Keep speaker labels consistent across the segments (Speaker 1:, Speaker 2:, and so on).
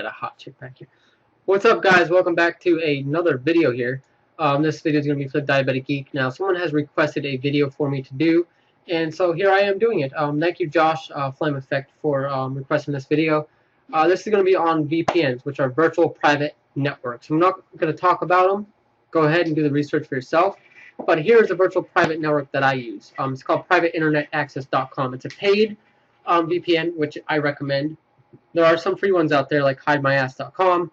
Speaker 1: a hot chick back here. What's up, guys? Welcome back to another video here. This video is going to be for Diabetic Geek. Now, someone has requested a video for me to do, and so here I am doing it. Thank you, Josh Flame Effect, for requesting this video. This is going to be on VPNs, which are virtual private networks. I'm not going to talk about them. Go ahead and do the research for yourself. But here's a virtual private network that I use. It's called privateinternetaccess.com. It's a paid VPN, which I recommend. There are some free ones out there like hidemyass.com.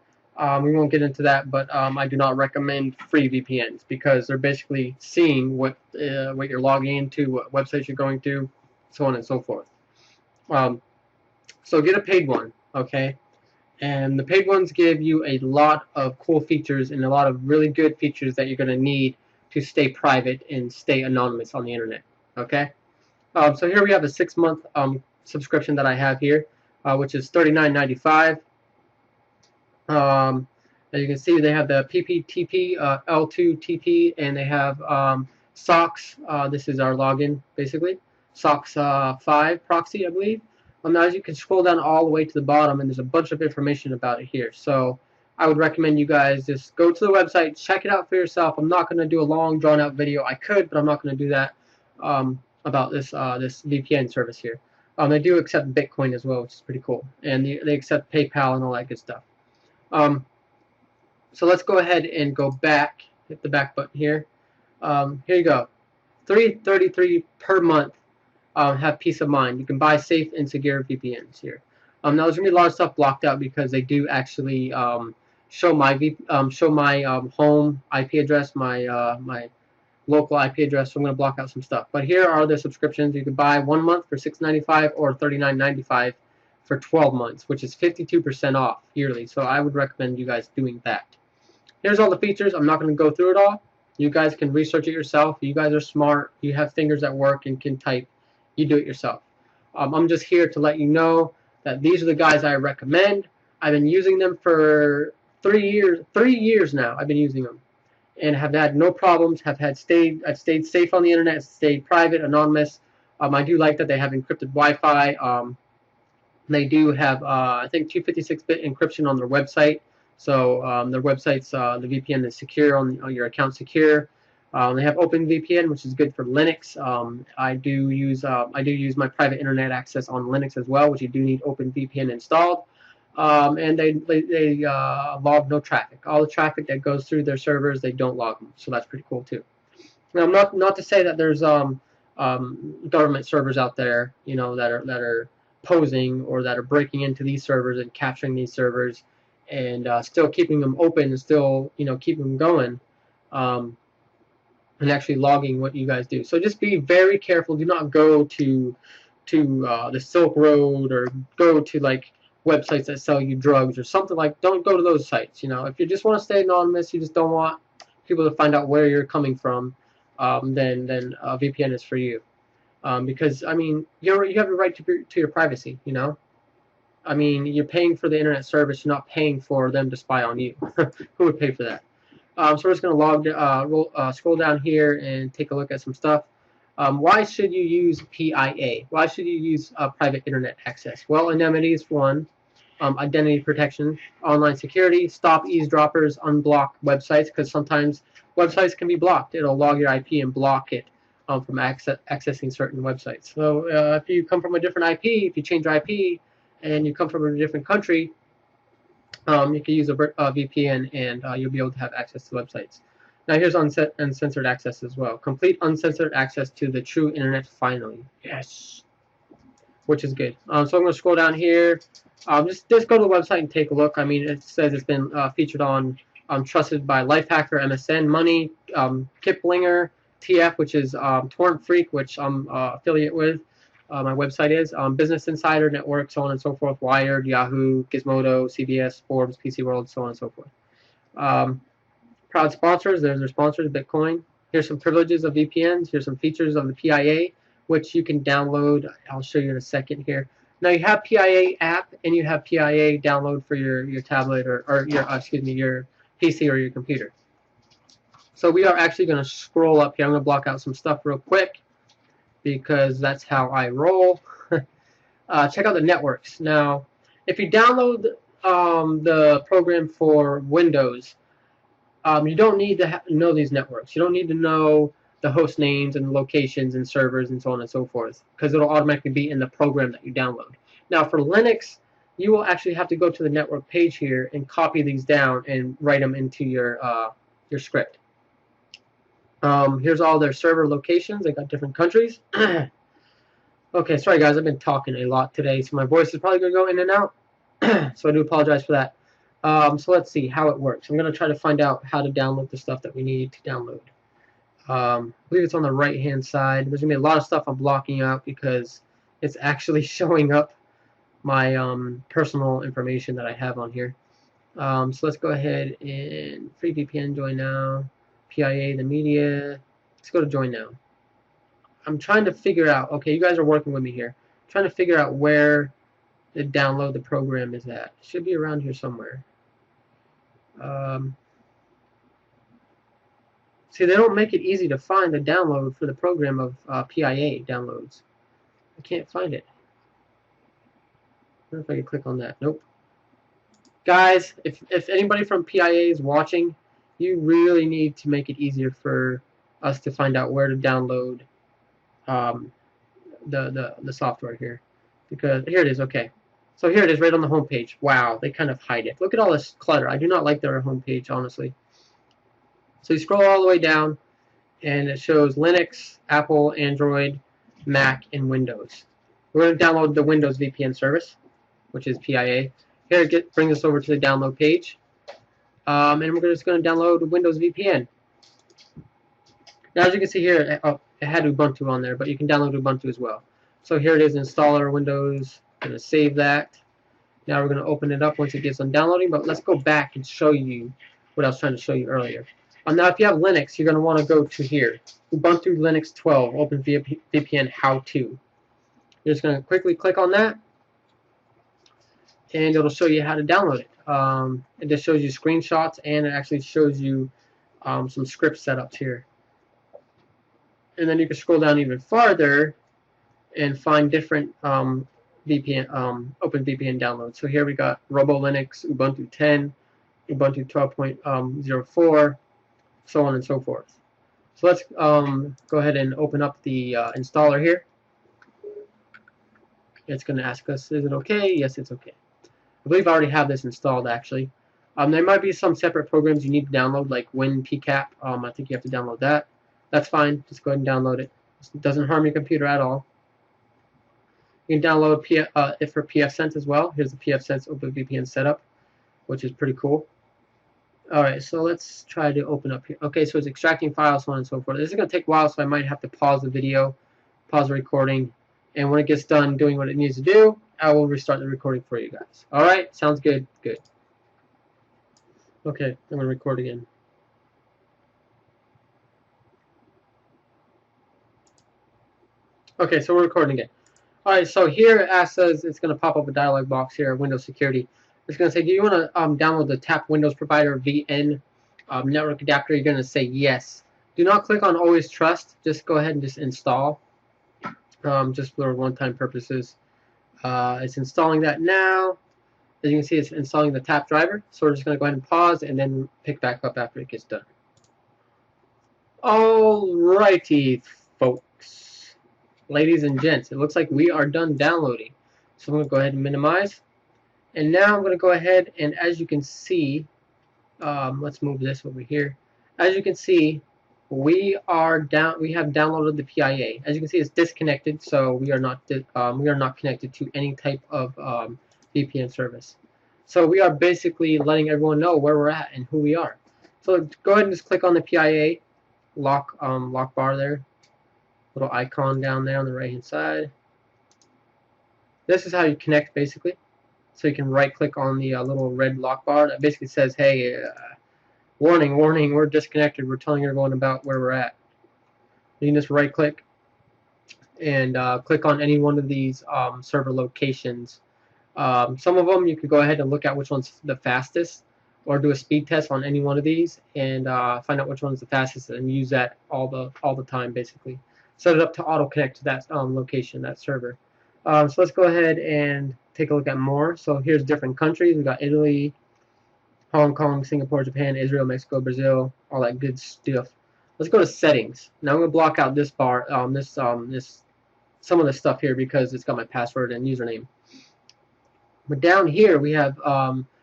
Speaker 1: We won't get into that, but I do not recommend free VPNs because they're basically seeing what you're logging into, what websites you're going to, so on and so forth. So get a paid one, okay? And the paid ones give you a lot of cool features and a lot of really good features that you're going to need to stay private and stay anonymous on the internet, okay? So here we have a 6-month subscription that I have here, which is $39.95. As you can see, they have the PPTP, L2TP, and they have SOCKS. This is our login, basically. SOCKS 5 proxy, I believe. Now, as you can scroll down all the way to the bottom, and there's a bunch of information about it here. So I would recommend you guys just go to the website, check it out for yourself. I'm not going to do a long, drawn-out video. I could, but I'm not going to do that about this this VPN service here. They do accept Bitcoin as well, which is pretty cool. And they accept PayPal and all that good stuff. So let's go ahead and go back, hit the back button here. Here you go. $3.33 per month. Have peace of mind. You can buy safe and secure VPNs here. Now there's gonna be a lot of stuff blocked out because they do actually show my home IP address, my my local IP address. So I'm gonna block out some stuff. But here are the subscriptions. You can buy 1 month for $6.95 or $39.95 for 12 months, which is 52% off yearly. So I would recommend you guys doing that. Here's all the features. I'm not going to go through it all. You guys can research it yourself. You guys are smart. You have fingers that work and can type. You do it yourself. I'm just here to let you know that these are the guys I recommend. I've been using them for 3 years. 3 years now I've been using them and have had no problems. I've stayed safe on the internet, stayed private, anonymous. I do like that they have encrypted Wi-Fi. They do have, I think, 256-bit encryption on their website. So their website's the VPN is secure on your account secure. They have OpenVPN, which is good for Linux. I do use my private internet access on Linux as well, which you do need OpenVPN installed. And they log no traffic. All the traffic that goes through their servers, they don't log them. So that's pretty cool too. Now, not to say that there's government servers out there, you know, that are posing or that are breaking into these servers and capturing these servers and still keeping them open and still, you know, keeping them going and actually logging what you guys do. So just be very careful. Do not go to the Silk Road or go to like websites that sell you drugs or something like. Don't go to those sites. You know, if you just want to stay anonymous, you just don't want people to find out where you're coming from, then VPN is for you. Because I mean, you have a right to your privacy. You know, I mean, you're paying for the internet service. You're not paying for them to spy on you. Who would pay for that? So we're just going to scroll down here and take a look at some stuff. Why should you use PIA? Why should you use private internet access? Well, anonymity is one. Identity protection, online security, stop eavesdroppers, unblock websites, because sometimes websites can be blocked. It'll log your IP and block it from accessing certain websites. So if you come from a different IP, if you change your IP and you come from a different country, you can use a VPN and you'll be able to have access to websites. Now here's uncensored access as well. Complete uncensored access to the true internet finally. Yes. Which is good. So I'm going to scroll down here. Just go to the website and take a look. I mean, it says it's been featured on Trusted by Lifehacker, MSN Money, Kiplinger, TF, which is Torrent Freak, which I'm affiliate with. My website is Business Insider Network, so on and so forth. Wired, Yahoo, Gizmodo, CBS, Forbes, PC World, so on and so forth. Proud sponsors. There's their sponsors, Bitcoin. Here's some privileges of VPNs. Here's some features of the PIA, which you can download. I'll show you in a second here. Now you have PIA app and you have PIA download for your tablet or your your PC or your computer. So we are actually going to scroll up here. I'm going to block out some stuff real quick because that's how I roll. Check out the networks. Now, if you download the program for Windows, you don't need to know these networks. You don't need to know the host names and locations and servers and so on and so forth, because it'll automatically be in the program that you download. Now for Linux, you will actually have to go to the network page here and copy these down and write them into your script. Here's all their server locations. They got different countries. Okay, sorry guys, I've been talking a lot today, so my voice is probably going to go in and out. So I do apologize for that. So let's see how it works. I'm going to try to find out how to download the stuff that we need to download. I believe it's on the right hand side. There's going to be a lot of stuff I'm blocking out because it's actually showing up my personal information that I have on here. So let's go ahead and free VPN join now. PIA the media. Let's go to join now. I'm trying to figure out, okay, you guys are working with me here. I'm trying to figure out where the download the program is at. It should be around here somewhere. See, they don't make it easy to find the download for the program of PIA downloads. I can't find it. I wonder if I can click on that. Nope. Guys, if anybody from PIA is watching, you really need to make it easier for us to find out where to download the software here. Because here it is, okay. So here it is right on the home page. Wow, they kind of hide it. Look at all this clutter. I do not like their home page, honestly. So you scroll all the way down, and it shows Linux, Apple, Android, Mac, and Windows. We're going to download the Windows VPN service, which is PIA. Here it brings us over to the download page. And we're just going to download Windows VPN. Now, as you can see here, it had Ubuntu on there, but you can download Ubuntu as well. So here it is, installer Windows. I'm going to save that. Now we're going to open it up once it gets on downloading, but let's go back and show you what I was trying to show you earlier. Now, if you have Linux, you're going to want to go to here, Ubuntu Linux 12, Open VPN How To. You're just going to quickly click on that, and it'll show you how to download it. It just shows you screenshots, and it actually shows you some script setups here. And then you can scroll down even farther and find different Open VPN downloads. So here we got Robo Linux, Ubuntu 10, Ubuntu 12.04, so on and so forth. So let's go ahead and open up the installer here. It's going to ask us, is it okay? Yes, it's okay. I believe I already have this installed, actually. There might be some separate programs you need to download, like WinPCAP. I think you have to download that. That's fine. Just go ahead and download it. It doesn't harm your computer at all. You can download it for pfSense as well. Here's the pfSense OpenVPN setup, which is pretty cool. Alright, so let's try to open up here. Okay, so it's extracting files, so on and so forth. This is going to take a while, so I might have to pause the video, pause the recording, and when it gets done doing what it needs to do, I will restart the recording for you guys. Alright, sounds good? Good. Okay, I'm going to record again. Okay, so we're recording again. Alright, so here it asks us, it's going to pop up a dialog box here, Windows Security. It's going to say, do you want to download the TAP Windows Provider VN network adapter? You're going to say yes. Do not click on Always Trust. Just go ahead and just install, just for one-time purposes. It's installing that now. As you can see, it's installing the TAP driver. So we're just going to go ahead and pause and then pick back up after it gets done. Alrighty, folks. Ladies and gents, it looks like we are done downloading. So I'm going to go ahead and minimize. And now I'm going to go ahead and, as you can see, let's move this over here. As you can see, we have downloaded the PIA. As you can see, it's disconnected, so we are not connected to any type of VPN service. So we are basically letting everyone know where we're at and who we are. So go ahead and just click on the PIA lock bar there, little icon down there on the right hand side. This is how you connect basically. So you can right click on the little red lock bar that basically says, hey, warning, warning, we're disconnected. We're telling everyone about where we're at. You can just right click and click on any one of these server locations. Some of them you could go ahead and look at which one's the fastest, or do a speed test on any one of these and find out which one's the fastest and use that all the time basically. Set it up to auto connect to that location, that server. So let's go ahead and take a look at more. So here's different countries. We got Italy, Hong Kong, Singapore, Japan, Israel, Mexico, Brazil, all that good stuff. Let's go to settings. Now I'm gonna block out this bar, this some of the stuff here because it's got my password and username. But down here we have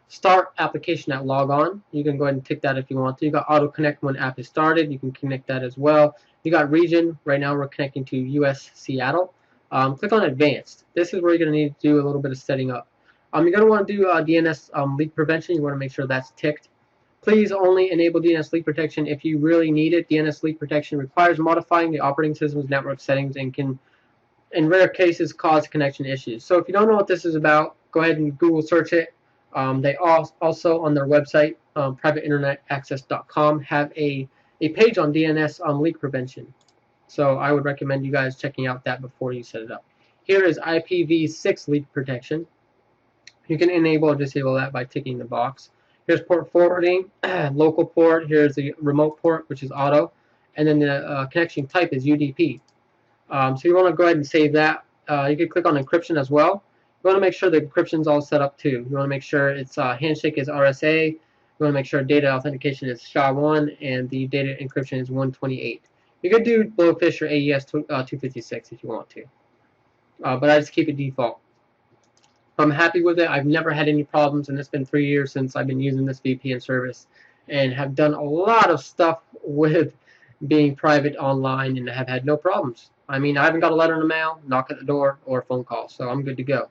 Speaker 1: start application at log on. You can go ahead and tick that if you want to. You got auto connect when app is started. You can connect that as well. You got region. Right now we're connecting to US Seattle. Click on advanced. This is where you're going to need to do a little bit of setting up. You're going to want to do DNS leak prevention. You want to make sure that's ticked. Please only enable DNS leak protection if you really need it. DNS leak protection requires modifying the operating system's network settings and can, in rare cases, cause connection issues. So if you don't know what this is about, go ahead and Google search it. They also on their website, privateinternetaccess.com, have a page on DNS leak prevention. So I would recommend you guys checking out that before you set it up. Here is IPv6 leak protection. You can enable or disable that by ticking the box. Here's port forwarding, local port. Here's the remote port, which is auto. And then the connection type is UDP. So you want to go ahead and save that. You can click on encryption as well. You want to make sure the encryption is all set up too. You want to make sure its handshake is RSA. You want to make sure data authentication is SHA-1 and the data encryption is 128. You could do Blowfish or AES 256 if you want to. But I just keep it default. I'm happy with it. I've never had any problems, and it's been 3 years since I've been using this VPN service and have done a lot of stuff with being private online and have had no problems. I mean, I haven't got a letter in the mail, knock at the door, or a phone call, so I'm good to go.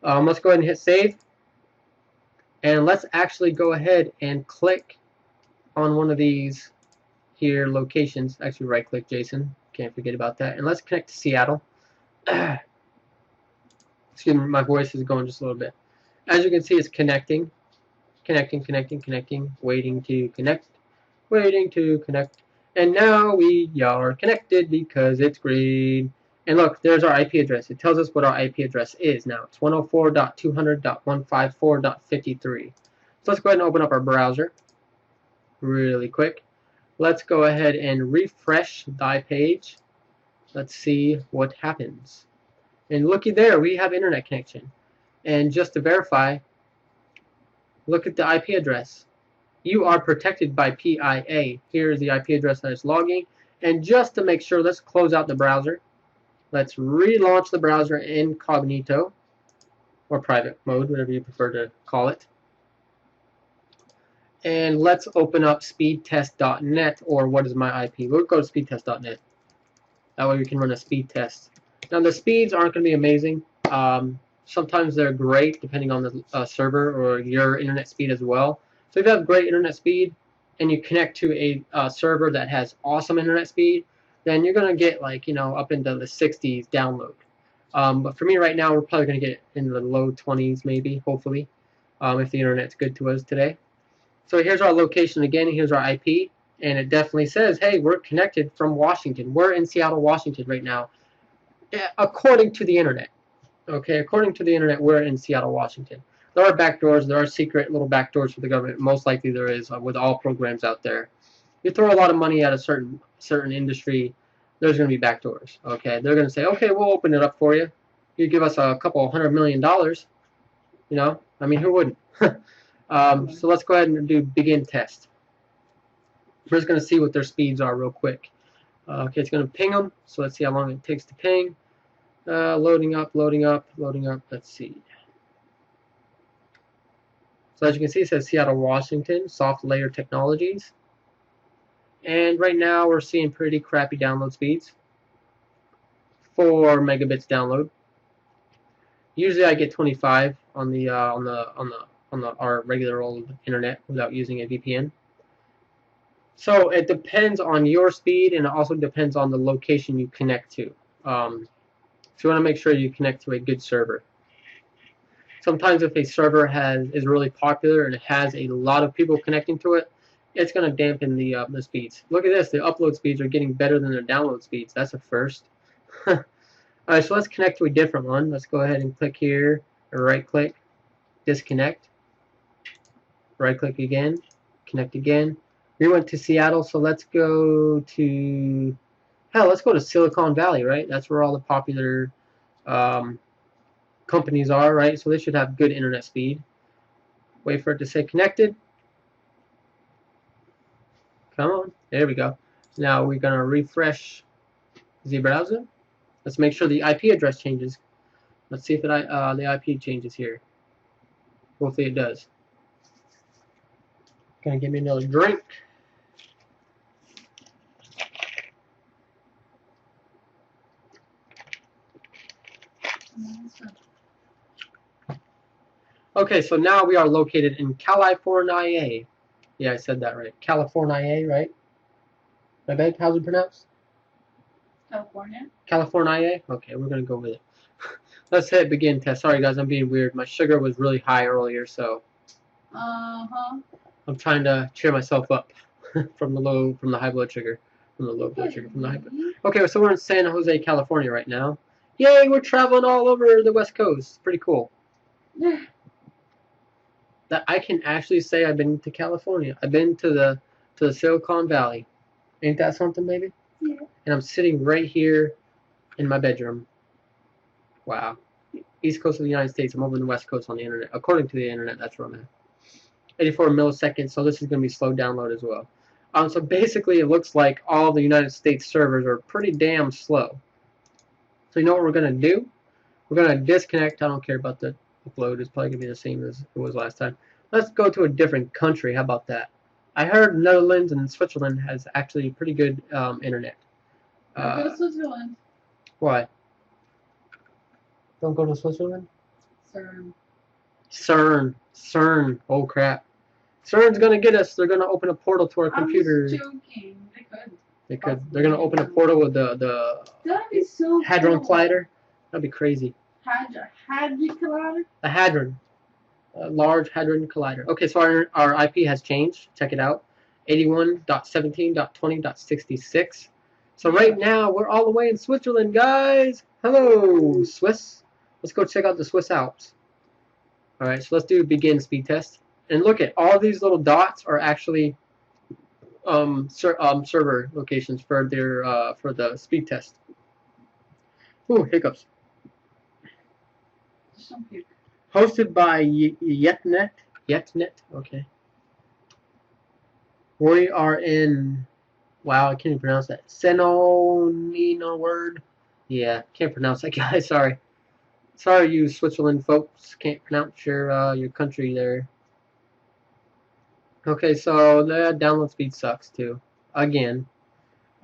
Speaker 1: Let's go ahead and hit save. And let's actually go ahead and click on one of these here locations. Actually, right-click, Jason. Can't forget about that. And let's connect to Seattle. Excuse me, my voice is going just a little bit. As you can see, it's connecting. Connecting, waiting to connect, waiting to connect. And now we are connected because it's green. And look, there's our IP address. It tells us what our IP address is now. It's 104.200.154.53. So let's go ahead and open up our browser really quick. Let's go ahead and refresh the page. Let's see what happens. And looky there, we have internet connection. And just to verify, look at the IP address. You are protected by PIA. Here is the IP address that is logging. And just to make sure, let's close out the browser. Let's relaunch the browser incognito or private mode, whatever you prefer to call it. And let's open up speedtest.net, or what is my IP? We'll go to speedtest.net. That way we can run a speed test. Now the speeds aren't going to be amazing. Sometimes they're great depending on the server or your internet speed as well. So if you have great internet speed and you connect to a server that has awesome internet speed, then you're going to get, like, you know, up into the 60s download. But for me right now, we're probably going to get in the low 20s maybe, hopefully, if the internet's good to us today. So here's our location again. Here's our IP. And it definitely says, hey, we're connected from Washington. We're in Seattle, Washington right now, according to the internet. Okay, according to the internet, we're in Seattle, Washington. There are backdoors. There are secret little backdoors for the government. Most likely there is with all programs out there. You throw a lot of money at a certain industry, there's going to be backdoors. Okay, they're going to say, okay, we'll open it up for you. You give us a couple $100 million. You know, I mean, who wouldn't? So let's go ahead and do begin test. We're just going to see what their speeds are real quick. Okay, it's going to ping them. So let's see how long it takes to ping. Loading up. Let's see. So as you can see, it says Seattle, Washington, SoftLayer Technologies. And right now we're seeing pretty crappy download speeds. 4 megabits download. Usually I get 25 on our regular old internet without using a VPN. So it depends on your speed, and it also depends on the location you connect to. So you want to make sure you connect to a good server. Sometimes if a server is really popular and it has a lot of people connecting to it, it's going to dampen the speeds. Look at this. The upload speeds are getting better than the download speeds. That's a first. Alright, so let's connect to a different one. Let's go ahead and click here, or right click, disconnect. Right click again, connect again. We went to Seattle, so let's go to, hell, let's go to Silicon Valley, right? That's where all the popular companies are, right? So they should have good internet speed. Wait for it to say connected. Come on, there we go. Now we're gonna refresh the browser. Let's make sure the IP address changes. Let's see if the IP changes here. Hopefully it does. Gonna give me another drink. Okay, so now we are located in California. Yeah, I said that right. California, right? My bad. How's it pronounced?
Speaker 2: California.
Speaker 1: California. Okay, we're gonna go with it. Let's hit begin test. Sorry guys, I'm being weird. My sugar was really high earlier, so I'm trying to cheer myself up from the high blood sugar, from the low blood sugar, from the high blood. Okay, so we're in San Jose, California right now. Yay, we're traveling all over the West Coast. Pretty cool. That I can actually say I've been to California. I've been to the Silicon Valley. Ain't that something, baby?
Speaker 2: Yeah.
Speaker 1: And I'm sitting right here in my bedroom. Wow. East Coast of the United States. I'm over in the West Coast on the internet. According to the internet, that's where I'm at. 84 milliseconds, so this is going to be slow download as well. So basically, it looks like all the United States servers are pretty damn slow. So you know what we're going to do? We're going to disconnect. I don't care about the upload. It's probably going to be the same as it was last time. Let's go to a different country. How about that? I heard Netherlands and Switzerland has actually pretty good internet.
Speaker 2: Go to Switzerland.
Speaker 1: Why? Don't go to Switzerland?
Speaker 2: CERN.
Speaker 1: CERN. Oh crap. CERN's gonna get us. They're gonna open a portal to our computer.
Speaker 2: I was joking. They could.
Speaker 1: They could. They're gonna open a portal with the
Speaker 2: That'd be so
Speaker 1: Hadron
Speaker 2: cool.
Speaker 1: Collider. That'd be crazy.
Speaker 2: Hadron Collider?
Speaker 1: A Hadron. A Large Hadron Collider. Okay, so our IP has changed. Check it out. 81.17.20.66. So right now we're all the way in Switzerland, guys. Hello, Swiss. Let's go check out the Swiss Alps. All right, so let's do a begin speed test. And look at all these little dots are actually server locations for their for the speed test. Ooh, hiccups. Hosted by Yetnet. Yetnet. Okay. We are in. Wow, I can't even pronounce that. Senonino word. Yeah, can't pronounce that, guys. Sorry. Sorry, you Switzerland folks. Can't pronounce your country there. Okay, so the download speed sucks too. Again,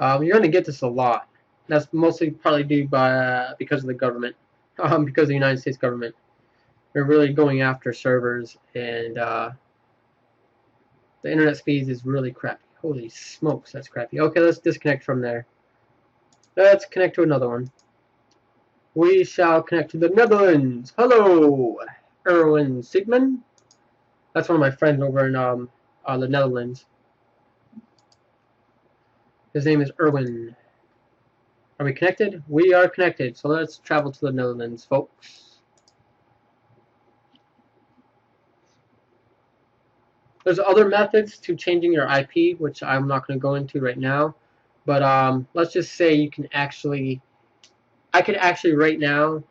Speaker 1: you're gonna get this a lot. That's mostly partly due by because of the government, because of the United States government. They're really going after servers, and the internet speeds is really crappy. Holy smokes, that's crappy. Okay, let's disconnect from there. Let's connect to another one. We shall connect to the Netherlands. Hello, Erwin Sigmund. That's one of my friends over in the Netherlands. His name is Erwin. Are we connected? We are connected. So let's travel to the Netherlands, folks. There's other methods to changing your IP, which I'm not going to go into right now. But let's just say you can actually, I could actually right now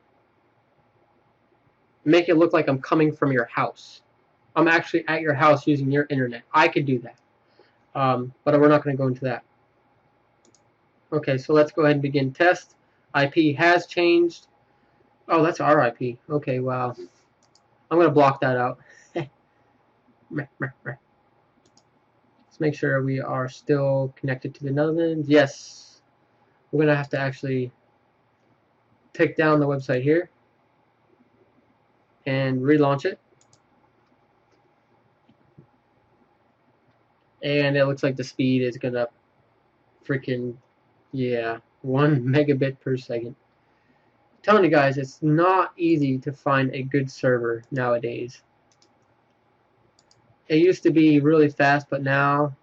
Speaker 1: make it look like I'm coming from your house. I'm actually at your house using your internet. I could do that. But we're not going to go into that. Okay, so let's go ahead and begin test. IP has changed. Oh, that's our IP. Okay, wow. I'm going to block that out. Let's make sure we are still connected to the Netherlands. Yes. We're going to have to actually take down the website here and relaunch it. And it looks like the speed is going to freaking, yeah, 1 megabit per second. I'm telling you guys, it's not easy to find a good server nowadays. It used to be really fast, but now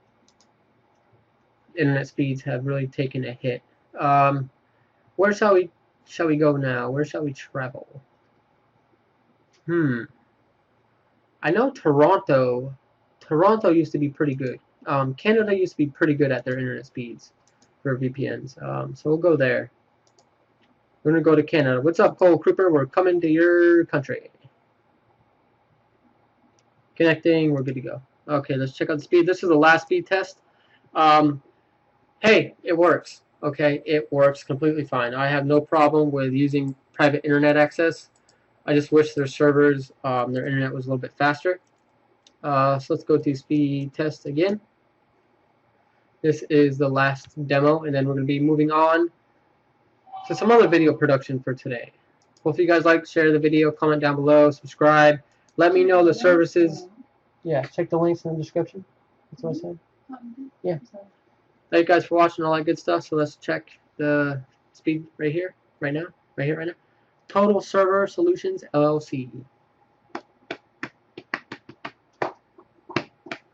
Speaker 1: internet speeds have really taken a hit. Where shall we go now? Where shall we travel? I know Toronto. Toronto used to be pretty good. Canada used to be pretty good at their internet speeds for VPNs. So we'll go there. We're gonna go to Canada. What's up, Cole Crooper? We're coming to your country. Connecting. We're good to go. Okay, let's check out the speed. This is the last speed test. Hey, it works. Okay, it works completely fine. I have no problem with using private internet access. I just wish their servers, their internet was a little bit faster. So let's go to speed test again. This is the last demo, and then we're going to be moving on to some other video production for today. Hope you guys like, share the video, comment down below, subscribe. Let me know the services. Yeah, check the links in the description. That's what I said. Yeah. Thank you guys for watching all that good stuff. So let's check the speed right here, right now. Total Server Solutions LLC.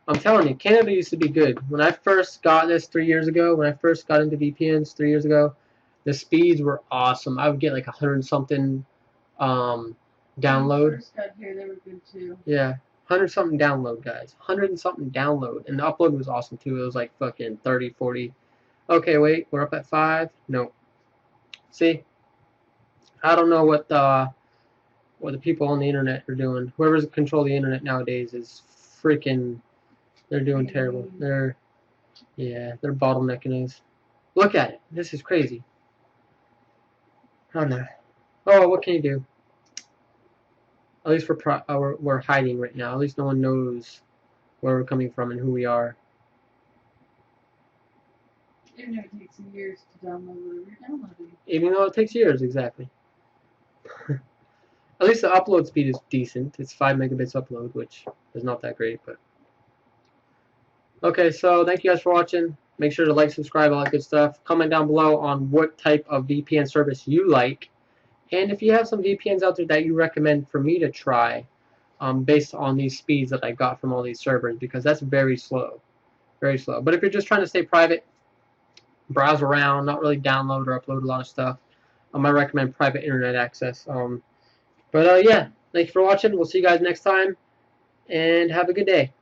Speaker 1: I'm telling you, Canada used to be good. When I first got this 3 years ago, when I first got into VPNs 3 years ago, the speeds were awesome. I would get like 100 something download.
Speaker 2: When I first got here, they were good too.
Speaker 1: Yeah. 100 something download, guys. 100 and something download. And the upload was awesome too. It was like fucking 30, 40. Okay, wait. We're up at 5. No. See? I don't know what the people on the internet are doing. Whoever's in control of the internet nowadays is freaking... They're doing terrible. They're bottlenecking us. Look at it. This is crazy. I don't know. Oh, what can you do? At least we're hiding right now. At least no one knows where we're coming from and who we are.
Speaker 2: Even if it takes years to download whatever you're downloading.
Speaker 1: Even though it takes years, exactly. At least the upload speed is decent. It's 5 megabits upload, which is not that great, but... Okay, so thank you guys for watching. Make sure to like, subscribe, all that good stuff. Comment down below on what type of VPN service you like. And if you have some VPNs out there that you recommend for me to try based on these speeds that I got from all these servers, because that's very slow. Very slow. But if you're just trying to stay private, browse around, not really download or upload a lot of stuff, I recommend private internet access. Yeah, thank you for watching. We'll see you guys next time. And have a good day.